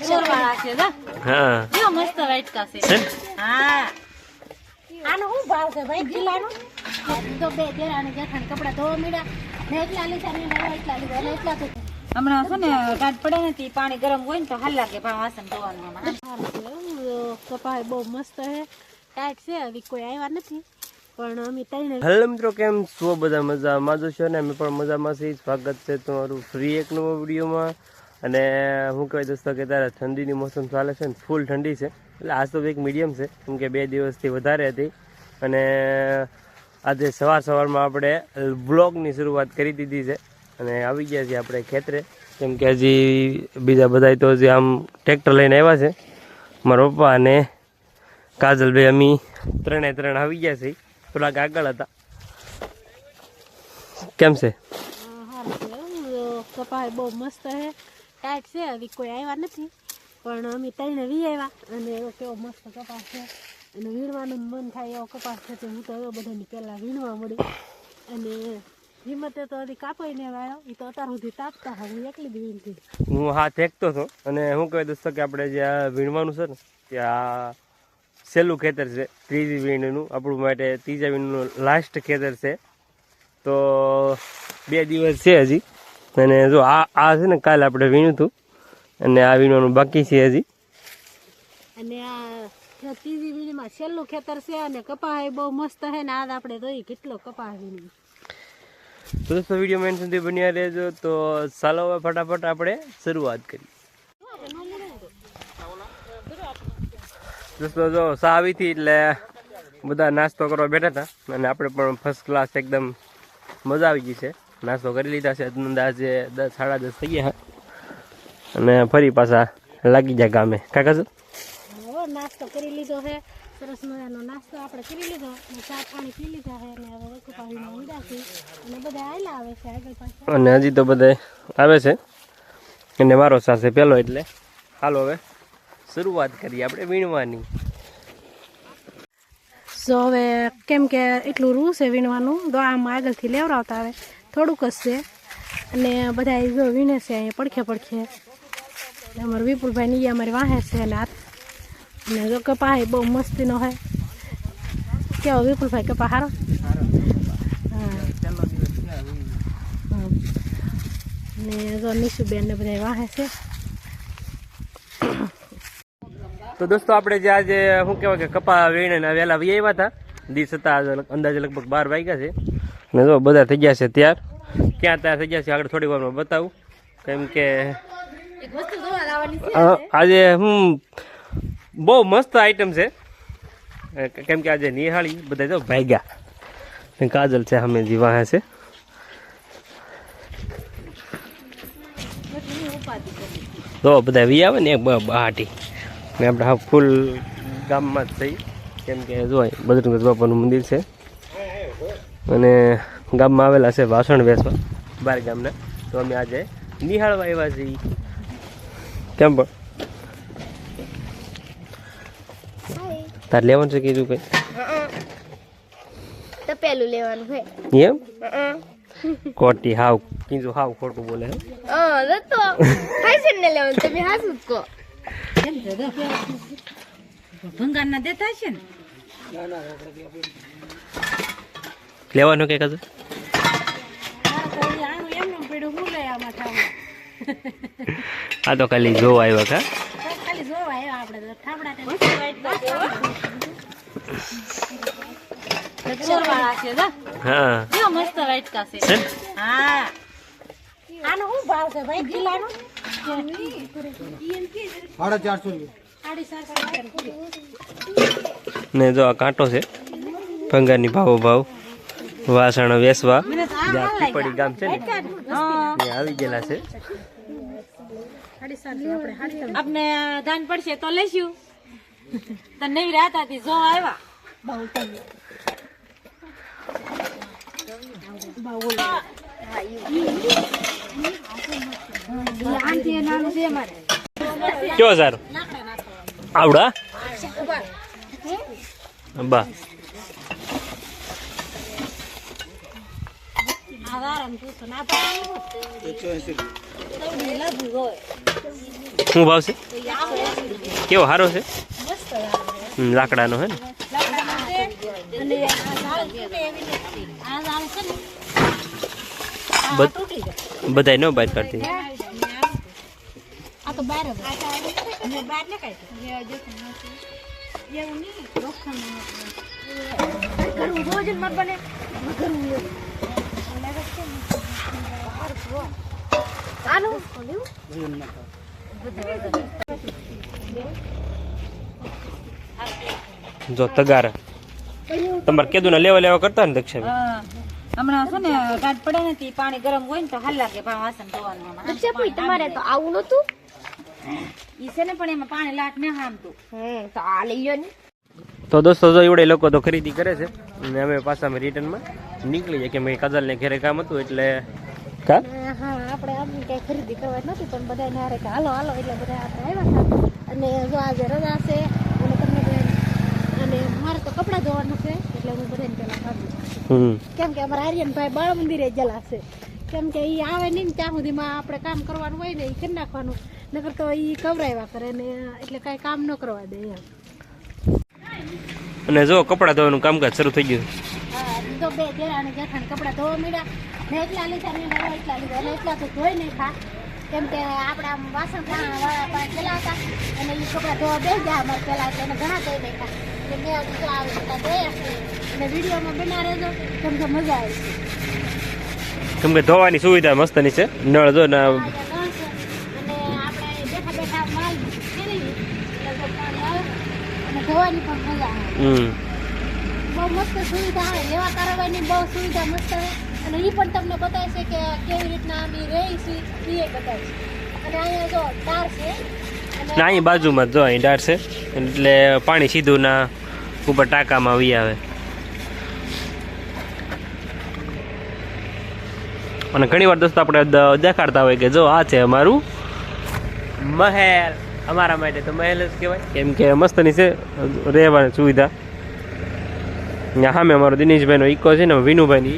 ચોરવાળા છે જા હા જો મસ્ત વાટકા છે હા આનો હું ભાવ છે ભાઈ ગીલાનો તો બે દેરાણી જેઠાણ કપડા ધોવા મળ્યા ને એટલા લીધા ને એટલા લીધા એટલે એટલા તો હમણાં છે ને ટાટ પડે ને તે પાણી ગરમ હોય ને તો હાલ લાગે પણ વાસણ ધોવાનું કપાય બહુ મસ્ત છે ટાઈટ છે હવે કોઈ આવ્યા નથી પણ અમે તઈને હેલો મિત્રો કેમ છો બધા મજામાં જ છો ને અમે પણ મજામાં છીએ સ્વાગત છે તમારું ફ્રી એક નવો વિડીયોમાં અને હું કહી દોસ્તો કે ત્યારે ઠંડીની મોસમ ચાલે છે ને ફૂલ ઠંડી છે એટલે આજ તો એક મીડિયમ છે કેમ કે 2 દિવસથી વધારે હતી અને આજે સવારમાં આપણે બ્લોગની શરૂઆત કરી દીધી છે અને આવી ગયા છીએ આપણે ખેતરે કેમ કે હજી બીજા બધા તો હજી આમ ટ્રેક્ટર લઈને આવ્યા છે મારા પપ્પા અને કાજલભાઈ અમે ત્રણે આવી ગયા છીએ થોડાક આગળ હતા કેમ છે કપાય બહુ મસ્ત છે ટાઈટ છે હવે કોઈ આવ્યા નથી પણ અમે તઈને વી આવ્યા અને એવો કેવો મસ્ત કપાસ છે અને વીણવાનું મન થાય એવો કપાસ છે હું તો એવો બધાની પહેલાં વીણવા મળી અને હિંમતે તો હજી કાપોય ને વાળો એ તો અત્યાર સુધી તાપતા હોય હું એકલી જ વીણતી હું હાથ ફેંકતો હતો અને શું કહે દોસ્તો કે આપણે જ્યાં વીણવાનું છે ને ત્યાં સહેલું ખેતર છે ત્રીજી વીણનું આપણું માટે ત્રીજા વીણનું લાસ્ટ ખેતર છે તો 2 દિવસ છે હજી અને જો આ છે ને કાલે આપણે વીણ્યું હતું અને આ વીણવાનું બાકી છે હજી અને આ ત્રીજી વીણીમાં છેલ્લું ખેતર છે અને કપાસ બહુ મસ્ત છે ને આજ આપણે જોઈએ કેટલો કપાસ વીણી તો દોસ્તો વિડીયો મેન સુધી બન્યા રહેજો તો ચાલો હવે ફટાફટ આપણે શરૂઆત કરીએ દોસ્તો જો સા આવી હતી એટલે બધા નાસ્તો કરવા બેઠા હતા અને આપણે પણ ફર્સ્ટ ક્લાસ એકદમ મજા આવી ગઈ છે નાસ્તો કરી લીધા છે અંદાજે 10 સાડા 10 થઈ ગયા અને ફરી પાછા લાગી ગયા ગામે કાકા છો નાસ્તો કરી લીધો છે સરસ મજાનો નાસ્તો આપણે કરી લીધો અને ચા પાણી પી લીધા છે અને હવે કપાસમાં ઊંડા છે અને બધા આયલા આવે છે આગળ પાછળ અને હજી તો બધા આવે છે અને મારો સાથે પહેલો એટલે હાલો હવે શરૂઆત કરીએ આપણે વીણવાની સો હવે કેમ કે એટલું રૂ છે વીણવાનું તો આમ આગળથી લેવડાવતા આવે થોડુંક જ છે અને બધા જો વીણે છે અહીંયા પડખે અમારા વિપુલભાઈ ની અમારી વાહે છે અને અને જો કપા બહુ મસ્તીનો હોય કેવો વિપુલભાઈ કપા સારો ને જો નિશુબેન ને બધા વાહે છે તો દોસ્તો આપણે જે આજે શું કહેવાય કે કપા વીણીને વહેલા વી આવ્યા હતા દિવસ હતા અંદાજે લગભગ 12 વાગ્યા છે ને જો બધા થઈ ગયા છે ક્યાં તૈયાર થઈ ગયા છે આગળ થોડી વારમાં બતાવું કેમ કે આજે બહુ મસ્ત આઈટમ છે કેમ કે આજે નિહાળી બધા જો ભાગ્યા કાજલ છે અમે જીવા છે તો બધા વી આવે ને એક બહાટી ને આપણે હા ફૂલ ગામમાં જ થઈ કેમ કે જો બજરંગ બાપાનું મંદિર છે અને ગામમાં આવેલા છે વાસણ વેચવા બાર ગામના તો અમે આજે નિહાળવા આવ્યા છીએ કેમ પણ તાર લેવાનું છે કીધું કઈ તો પેલું લેવાનું હે એમ કોટી હાવ કીધું હાવ ખોટું બોલે તો ફેશન ને લેવાનું તમે હાસું કો કેમ છે ભંગાર ના દેતા છે ને લેવાનું કે કદું આ તો ખાલી જોવા આવ્યા કા ખાલી જોવા આવ્યા આપણે ઠાબડા ચોરવાળા છે હા કેવો મસ્ત વાટકા છે હા આનો શું ભાવ છે ભાઈ ગીલાનો 450 ને જો આ કાંટો છે ભંગારની ભાવ વાસણ વેસવા પીપળી ગામ છે ને આવી ગયેલા છે આપણે ધાન પડશે તો લઈશું તો નહીં રાત હતી જો આવ્યા કેવો સારું આવડા બા શું ભાવ છે? તો ઈ 80 રૂપિયા. કેવો સારો છે? મસ્ત આવે. લાકડાનો હે ને? લાકડાનો છે અને આ ઝાડ તૂટે એવી નથી. આ ઝાડ છે ને આ બધ- તૂટી જાય. બધાય ન બહાર કાઢતી. આ તો બહાર જ અને બહાર ને કાઢી એવું નહીં ઘરનું ભોજન માં બને ઘરનું એવું. આનું જો તગાર તમારે કેદું લેવા કરતા ને દક્ષા હમણાં છે ને ગાંઠ પડે ને તે પાણી ગરમ હોય ને તો હાલ લાગે વાસણ ધોવાનું દક્ષાભાઈ તમારે તો આવું નતું ઈ છે ને પણ એમાં પાણી લાટ ને હામતું. તો આ લઈ લ્યો ને તો દોસ્તો જો એવડે લોકો તો ખરીદી કરે છે અને અમે પાછા અમે રિટર્નમાં નીકળી જાય કે મેં કાજલ ને ઘરે કામ હતું એટલે કા હા આપણે આમ કઈ ખરીદી કરવા નથી પણ બધા ને હારે કે હાલો હાલો એટલે બધા આપણે આવ્યા હતા અને જો આજે રજા છે અને તમને અને મારે તો કપડાં ધોવાનું છે એટલે હું બધાને પેલા ખાધું કેમ કે અમારા આર્યનભાઈ બાળ મંદિરે ગયેલા છે કેમ કે ઈ આવે નહીં ને ત્યાં સુધીમાં આપણે કામ કરવાનું હોય ને એ કરી નાખવાનું નકર તો ઈ કવરાવ્યા કરે ને એટલે કાંઈ કામ ન કરવા દે એમ. અને જો કપડાં ધોવાનું કામકાજ શરૂ થઈ ગયું. હા તો બે દેરાણી જેઠાણી કપડાં ધોવા મળ્યા ને એટલા લીધા ને એટલા લીધા એટલે એટલા તો ધોઈ નહીં ખા કેમ કે આપણે આમ વાસણ વાળા પેલા હતા અને એ કપડાં ધોવા બે ગયા અમારે પેલા એટલે એને ઘણા ધોઈ નહીં ખા એટલે મેં હજુ તો આવે એટલા ધોયા છે અને વિડીયોમાં બના રહેજો કેમ કે મજા આવી છે. કેમ કે ધોવાની સુવિધા મસ્તની છે નળ જો ને અને આપણે બેઠા બેઠા માલ ફેરવી એટલે જો પાણી આવે અને ધોવાની પણ મજા આવે. બહુ મસ્ત સુવિધા આવે લેવા કારવાની બહુ સુવિધા મસ્ત આવે અને એ પણ તમને બતાવશે કે કેવી રીતના અમે રહી છે એ બતાવશે. અને અહીંયા જો તાર છે ને અહીં બાજુમાં જો અહીં ડાળ છે એટલે પાણી સીધું ના ઉપર ટાંકામાં વી આવે. અને ઘણી વાર દોસ્તો આપણે દેખાડતા હોય કે જો આ છે અમારું મહેલ. અમારા માટે તો મહેલ જ કહેવાય કેમ કે મસ્તની છે રહેવાની સુવિધા. સામે અમારો દિનેશભાઈનો ઇકો છે ને વિનુભાઈની